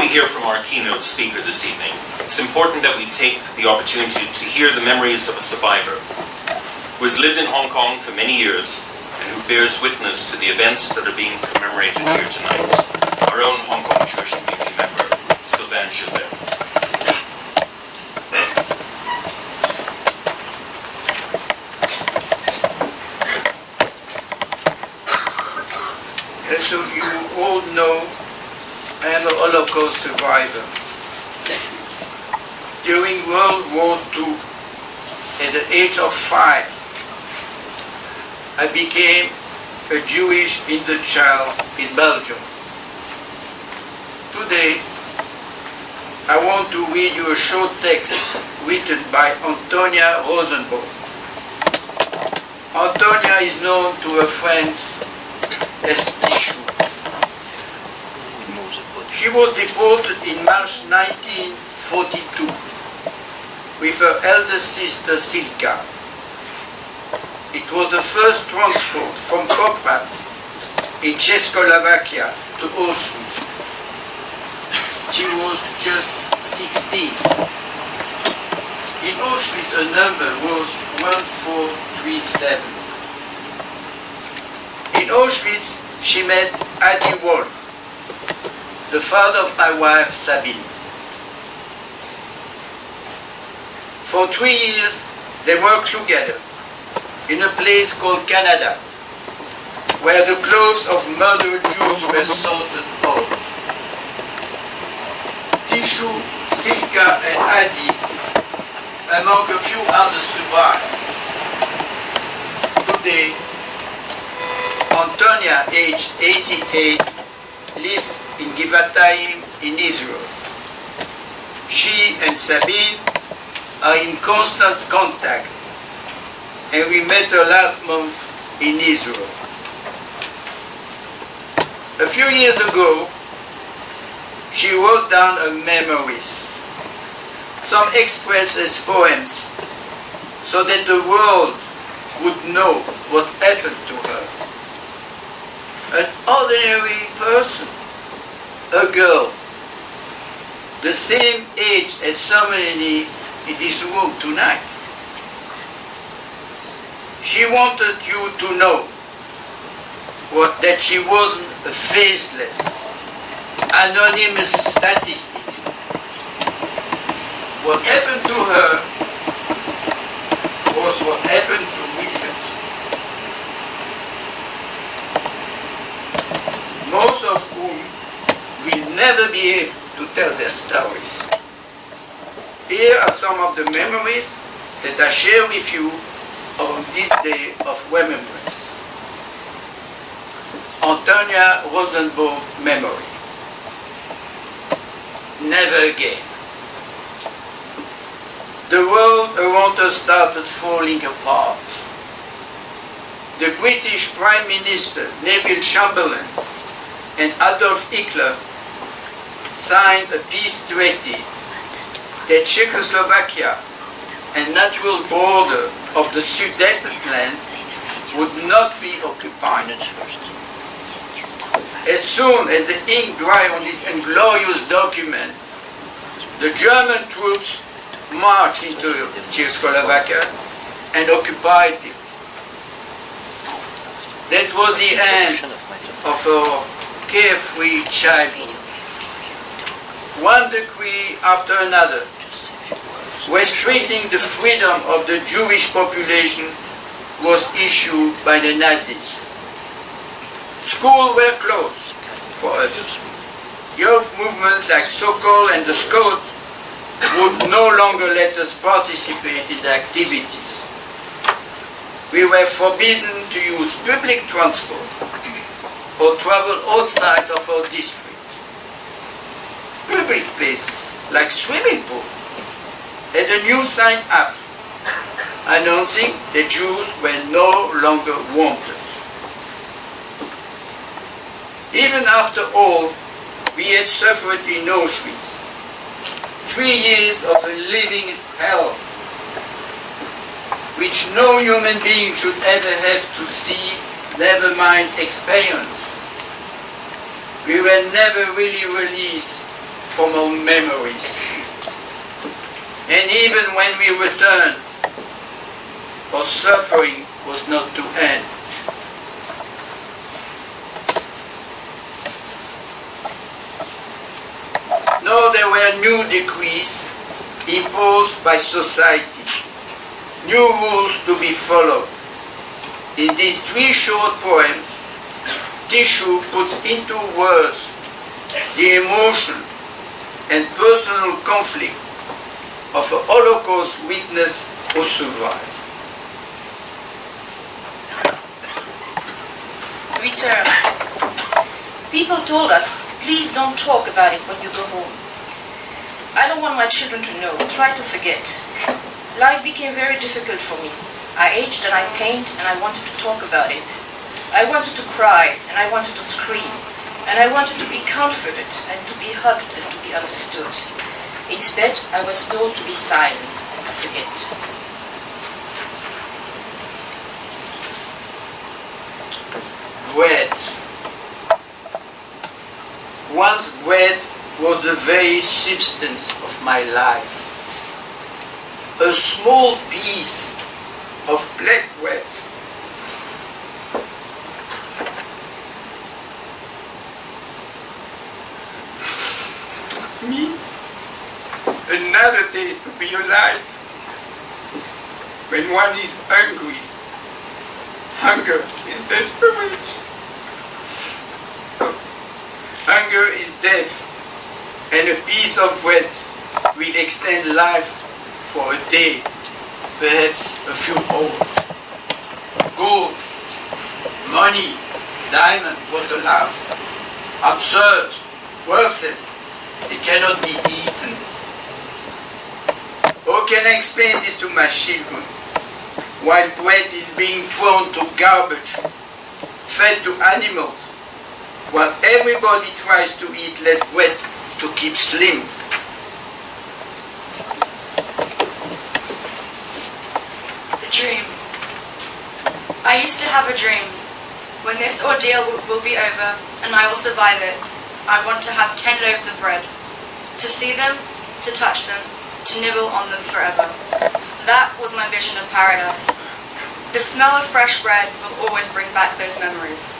hear from our keynote speaker this evening, it's important that we take the opportunity to hear the memories of a survivor who has lived in Hong Kong for many years and who bears witness to the events that are being commemorated here tonight. Our own Hong Kong Jewish community member, Sylvain Gilbert. So you all know I am a Holocaust survivor. During World War II, at the age of 5, I became a Jewish injured child in Belgium. Today, I want to read you a short text written by Antonia Rosenbaum. Antonia is known to her friends as Tichou. She was deported in March 1942 with her eldest sister Silka. It was the first transport from Koprat in Czechoslovakia to Auschwitz. She was just 16. In Auschwitz, her number was 1437. In Auschwitz, she met Adi Wolf, the father of my wife, Sabine. For 3 years, they worked together in a place called Canada, where the clothes of murdered Jews were sorted out. Tichou, Silka, and Adi, among a few others, survived. Today, Antonia, aged 88, lives in Givatayim in Israel. She and Sabine are in constant contact, and we met her last month in Israel. A few years ago, she wrote down her memories, some expressed as poems, so that the world would know what happened to her. An ordinary person, a girl, the same age as somebody in this room tonight. She wanted you to know that she wasn't a faceless, anonymous statistic. What happened to her was what happened to millions. Most of whom will never be able to tell their stories. Here are some of the memories that I share with you on this day of remembrance. Antonia Rosenbaum memory. Never again. The world around us started falling apart. The British Prime Minister Neville Chamberlain and Adolf Hitler signed a peace treaty that Czechoslovakia and natural border of the Sudetenland would not be occupied. As soon as the ink dried on this inglorious document, the German troops marched into Czechoslovakia and occupied it. That was the end of our carefree childhood. One decree after another, restricting the freedom of the Jewish population, was issued by the Nazis. Schools were closed for us. Youth movements like Sokol and the Scouts would no longer let us participate in the activities. We were forbidden to use public transport or travel outside of our districts. Public places like swimming pools had a new sign up announcing that Jews were no longer wanted. Even after all we had suffered in Auschwitz, 3 years of a living hell, which no human being should ever have to see, never mind experience. We were never really released from our memories. And even when we returned, our suffering was not to end. No, there were new decrees imposed by society, new rules to be followed. In these 3 short poems, Tissue puts into words the emotion and personal conflict of a Holocaust witness who survived. Return. People told us, please don't talk about it when you go home. I don't want my children to know. Try to forget. Life became very difficult for me. I aged and I pained and I wanted to talk about it. I wanted to cry and I wanted to scream. And I wanted to be comforted and to be hugged and to be understood. Instead, I was told to be silent and to forget. Bread. Once bread was the very substance of my life. A small piece of black bread. Me? Another day to be alive. When one is hungry, hunger is desperation. So, hunger is death, and a piece of bread will extend life for a day, perhaps a few hours. Gold, money, diamond, what a laugh. Absurd, worthless, it cannot be eaten. How can I explain this to my children? While bread is being thrown to garbage, fed to animals, while everybody tries to eat less bread to keep slim. The dream. I used to have a dream. When this ordeal will be over and I will survive it, I want to have 10 loaves of bread. To see them, to touch them, to nibble on them forever. That was my vision of paradise. The smell of fresh bread will always bring back those memories.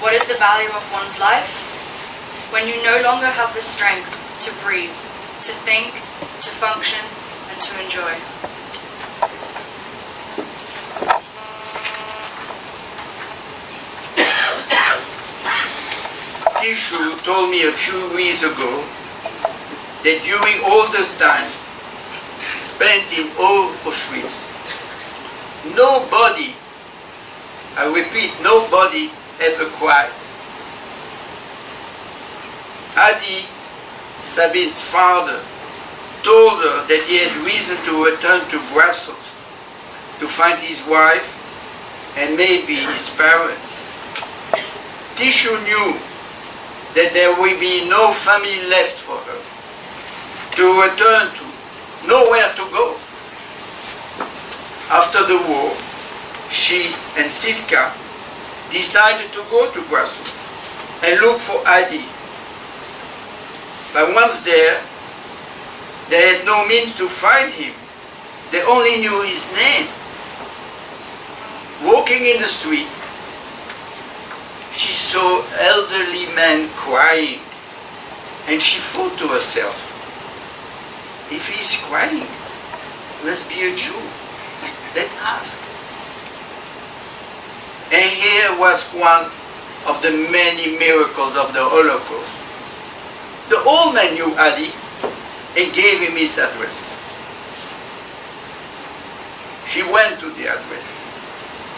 What is the value of one's life? When you no longer have the strength to breathe, to think, to function, and to enjoy. Tissue told me a few weeks ago that during all this time spent in Auschwitz, nobody, I repeat, nobody ever cried. Adi, Sabine's father, told her that he had reason to return to Brussels to find his wife and maybe his parents. Tissue knew that there will be no family left for her to return to, nowhere to go. After the war, she and Silka decided to go to Brussels and look for Adi. But once there, they had no means to find him. They only knew his name. Walking in the street, she saw elderly men crying, and she thought to herself, if he's crying, must be a Jew. Let's ask. And here was one of the many miracles of the Holocaust. The old man knew Adi and gave him his address. She went to the address,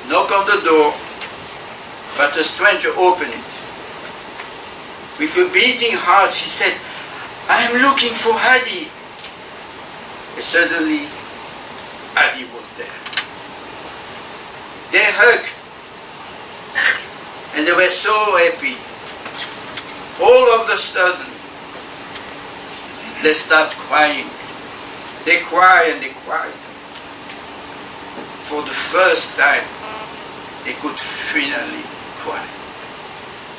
knocked on the door, but a stranger opened it. With a beating heart, she said, I am looking for Adi. And suddenly, Adi was there. They hugged, and they were so happy. All of a sudden, they start crying. They cry and they cry. For the first time, they could finally cry.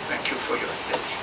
Thank you for your attention.